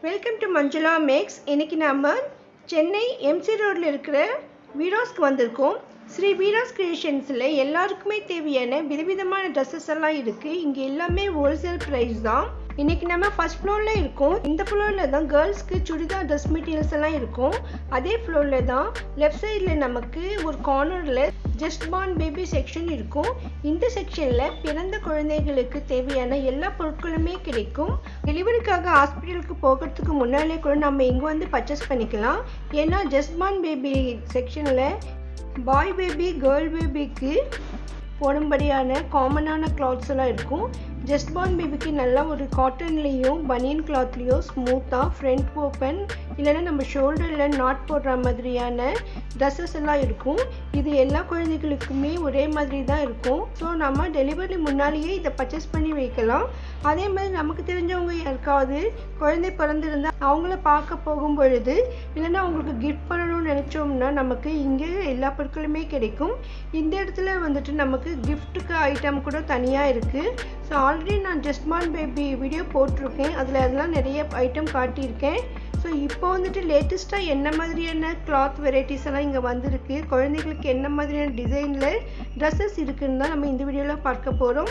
Welcome to Manjula maths. இன்றைக்கி நம்ம Chennai MC ரோடில் இருக்கிற வீராஸ்க்கு வந்திருக்கோம். ஸ்ரீ வீராஸ் கிரியேஷன்ஸில் எல்லாருக்குமே தேவையான விதவிதமான ட்ரெஸ்ஸஸ் எல்லாம் இருக்குது. இங்கே எல்லாமே ஹோல்சேல் ப்ரைஸ் தான். இன்றைக்கி நம்ம ஃபர்ஸ்ட் ஃப்ளோரில் இருக்கோம். இந்த ஃப்ளோரில் தான் கேர்ள்ஸ்க்கு சுடிதார் ட்ரெஸ் மெட்டீரியல்ஸ் எல்லாம் இருக்கும். அதே ஃப்ளோரில் தான் லெஃப்ட் சைடில் நமக்கு ஒரு கார்னரில் ஜஸ்ட் பார்ன் பேபி செக்ஷன் இருக்கும். இந்த செக்ஷனில் பிறந்த குழந்தைகளுக்கு தேவையான எல்லா பொருட்களுமே கிடைக்கும். டெலிவரிக்காக ஹாஸ்பிட்டலுக்கு போகிறதுக்கு முன்னாலே கூட நம்ம இங்கே வந்து பர்ச்சேஸ் பண்ணிக்கலாம். ஏன்னா ஜஸ்ட் பார்ன் பேபி செக்ஷனில் பாய் பேபி கேர்ள் பேபிக்கு போடும்படியான காமனான கிளாத்ஸ் எல்லாம் இருக்கும். ஜஸ்ட் பார்ன் பேபிக்கு நல்லா ஒரு காட்டன்லேயும் பனியன் கிளாத்லேயும் ஸ்மூத்தாக ஃப்ரண்ட் ஓப்பன் இல்லைன்னா நம்ம ஷோல்டரில் நாட் போடுற மாதிரியான ட்ரெஸ்ஸஸ் எல்லாம் இருக்கும். இது எல்லா குழந்தைகளுக்குமே ஒரே மாதிரி தான் இருக்கும். ஸோ நம்ம டெலிவரி முன்னாலேயே இதை பர்ச்சேஸ் பண்ணி வைக்கலாம். அதே மாதிரி நமக்கு தெரிஞ்சவங்க யாருக்காவது குழந்தை பிறந்திருந்தால் அவங்கள பார்க்க போகும் பொழுது இல்லைன்னா அவங்களுக்கு கிஃப்ட் பண்ணணும்னு நினச்சோம்னா நமக்கு இங்கே எல்லா பொருட்களுமே கிடைக்கும். இந்த இடத்துல வந்துட்டு நமக்கு கிஃப்ட்டுக்கு ஐட்டம் கூட தனியாக இருக்குது. ஸோ ஆல்ரெடி நான் ஜஸ்ட் பார்ன் பேபி வீடியோ போட்டிருக்கேன். அதில் அதெல்லாம் நிறைய ஐட்டம் காட்டியிருக்கேன். ஸோ இப்போ வந்துட்டு லேட்டஸ்ட்டாக என்ன மாதிரியான கிளாத் வெரைட்டிஸ் எல்லாம் இங்கே வந்திருக்கு, குழந்தைகளுக்கு என்ன மாதிரியான டிசைனில் ட்ரெஸ்ஸஸ் இருக்குன்னு தான் நம்ம இந்த வீடியோவில் பார்க்க போகிறோம்.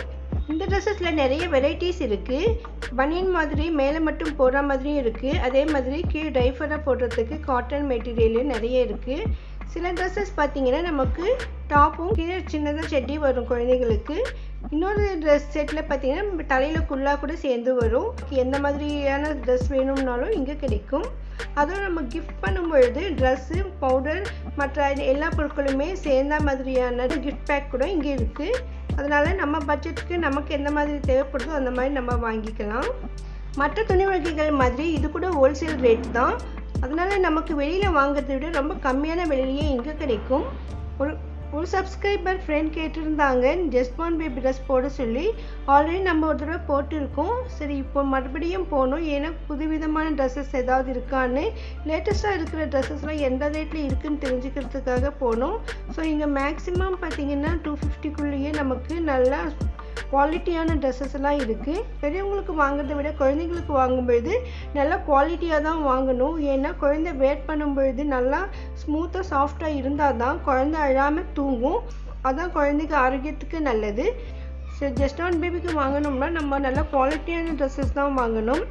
இந்த ட்ரெஸ்ஸஸில் நிறைய வெரைட்டிஸ் இருக்குது. பனியன் மாதிரி மேலே மட்டும் போடுற மாதிரியும் இருக்குது. அதே மாதிரி கீழே டைஃபராக போடுறதுக்கு காட்டன் மெட்டீரியலும் நிறைய இருக்குது. சில ட்ரெஸ்ஸஸ் பார்த்திங்கன்னா நமக்கு டாப்பும் கீழே சின்னதாக செட்டி வரும் குழந்தைகளுக்கு. இன்னொரு ட்ரெஸ் செட்டில் பார்த்திங்கன்னா நம்ம தலையில் குள்ளா கூட சேர்ந்து வரும். எந்த மாதிரியான ட்ரெஸ் வேணும்னாலும் இங்கே கிடைக்கும். அதுவும் நம்ம கிஃப்ட் பண்ணும்பொழுது ட்ரெஸ்ஸு, பவுடர், மற்ற எல்லா பொருட்களுமே சேர்ந்த மாதிரியான கிஃப்ட் பேக் கூட இங்கே இருக்குது. அதனால் நம்ம பட்ஜெட்டுக்கு நமக்கு எந்த மாதிரி தேவைப்படுதோ அந்த மாதிரி நம்ம வாங்கிக்கலாம். மற்ற துணி வகைகள் மாதிரி இது கூட ஹோல்சேல் ரேட் தான். அதனால் நமக்கு வெளியில் வாங்குறதை விட ரொம்ப கம்மியான விலையிலேயே இங்கே கிடைக்கும். ஒரு சப்ஸ்கிரைபர் ஃப்ரெண்ட் கேட்டிருந்தாங்க ஜஸ்ட் பார்ன் பேபி ட்ரெஸ் போட சொல்லி. ஆல்ரெடி நம்ம ஒரு தடவை போட்டிருக்கோம். சரி, இப்போ மறுபடியும் போகணும். ஏன்னா புதுவிதமான ட்ரெஸ்ஸஸ் ஏதாவது இருக்கான்னு, லேட்டஸ்ட்டாக இருக்கிற ட்ரெஸ்ஸஸ்லாம் எந்த ரேட்டில் இருக்குதுன்னு தெரிஞ்சுக்கிறதுக்காக போனோம். ஸோ இங்கே மேக்ஸிமம் பார்த்திங்கன்னா 250க்குள்ளேயே நமக்கு நல்லா குவாலிட்டியான ட்ரெஸ்ஸஸ் எல்லாம் இருக்குது. பெரியவங்களுக்கு வாங்குறதை விட குழந்தைங்களுக்கு வாங்கும்பொழுது நல்லா குவாலிட்டியாக தான் வாங்கணும். ஏன்னா குழந்தை வேட் பண்ணும்பொழுது நல்லா ஸ்மூத்தாக சாஃப்டாக இருந்தால் தான் குழந்தை அழாமல் தூங்கும். அதான் குழந்தைக்கு ஆரோக்கியத்துக்கு நல்லது. ஸோ ஜஸ்ட் பார்ன் பேபிக்கு வாங்கணும்னா நம்ம நல்லா குவாலிட்டியான ட்ரெஸ்ஸஸ் தான் வாங்கணும்.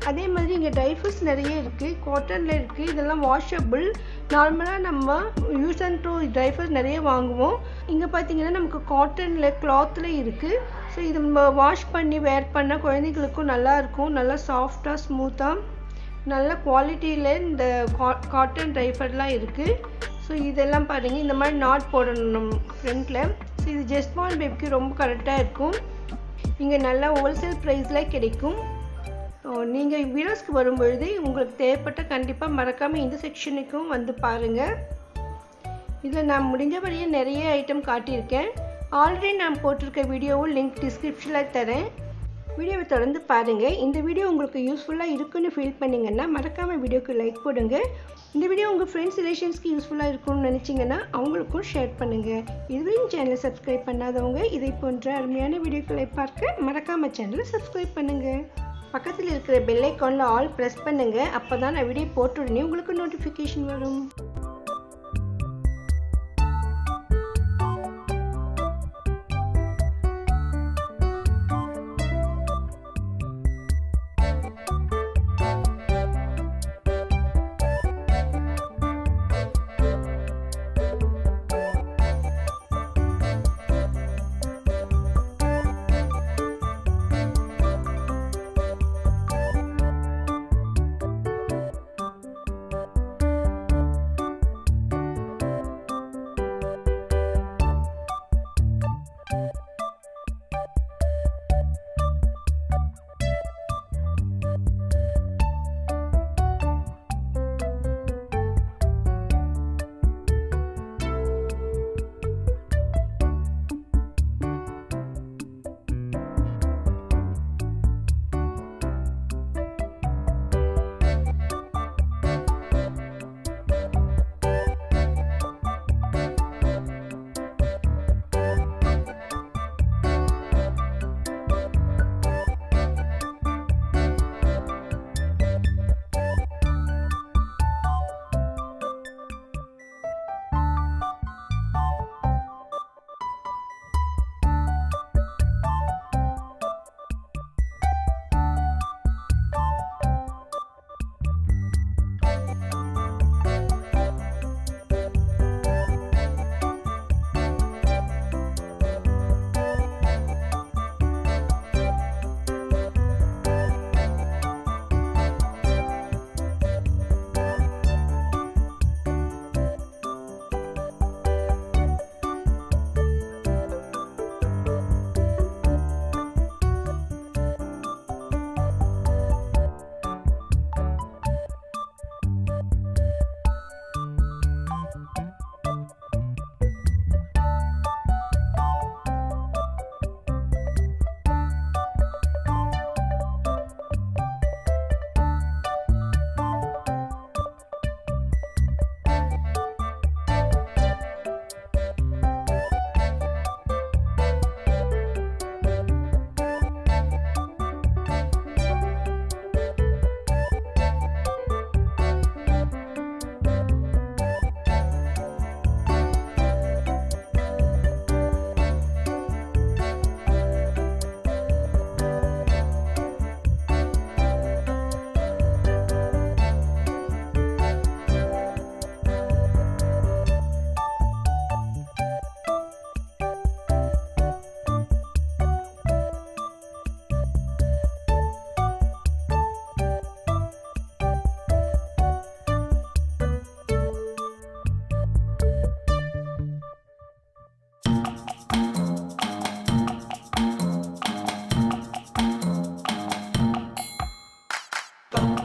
அதே மாதிரி இங்கே டைஃபர்ஸ் நிறைய இருக்குது, காட்டனில் இருக்குது. இதெல்லாம் வாஷபிள். நார்மலாக நம்ம யூஸ் அண்ட் த்ரோ டைஃபர்ஸ் நிறைய வாங்குவோம். இங்கே பார்த்தீங்கன்னா நமக்கு காட்டனில் கிளாத்தில் இருக்குது. ஸோ இது நம்ம வாஷ் பண்ணி வேர் பண்ணால் குழந்தைங்களுக்கும் நல்லாயிருக்கும். நல்லா சாஃப்டாக ஸ்மூத்தாக நல்ல குவாலிட்டியில் இந்த காட்டன் டைஃபர்லாம் இருக்குது. ஸோ இதெல்லாம் பாருங்கள், இந்த மாதிரி நாட் போடணும் நம்ம ஃப்ரண்ட்டில். ஸோ இது ஜஸ்ட் பார்ன் பேபிக்கு ரொம்ப கரெக்டாக இருக்கும். இங்கே நல்லா ஹோல்சேல் ப்ரைஸில் கிடைக்கும். நீங்கள் வீடியோஸ்க்கு வரும்பொழுது உங்களுக்கு தேவைப்பட்ட கண்டிப்பாக மறக்காமல் இந்த செக்ஷனுக்கும் வந்து பாருங்கள். இதில் நான் முடிஞ்சபடியே நிறைய ஐட்டம் காட்டியிருக்கேன். ஆல்ரெடி நான் போட்டிருக்க வீடியோவும் லிங்க் டிஸ்கிரிப்ஷனில் தரேன். வீடியோவை தொடர்ந்து பாருங்கள். இந்த வீடியோ உங்களுக்கு யூஸ்ஃபுல்லாக இருக்குன்னு ஃபீல் பண்ணிங்கன்னா மறக்காமல் வீடியோக்கு லைக் போடுங்க. இந்த வீடியோ உங்கள் ஃப்ரெண்ட்ஸ் ரிலேஷன்ஸ்க்கு யூஸ்ஃபுல்லாக இருக்கும்னு நினச்சிங்கன்னா அவங்களுக்கும் ஷேர் பண்ணுங்கள். இதுவரையும் சேனலை சப்ஸ்கிரைப் பண்ணாதவங்க இதை போன்ற அருமையான வீடியோக்களை பார்க்க மறக்காமல் சேனலை சப்ஸ்கிரைப் பண்ணுங்கள். பக்கத்தில் இருக்கிற பெல் ஐக்கானில் ஆல் ப்ரெஸ் பண்ணுங்கள். அப்போ தான் நான் வீடியோ போட்ட உடனே உங்களுக்கு நோட்டிஃபிகேஷன் வரும். Bum,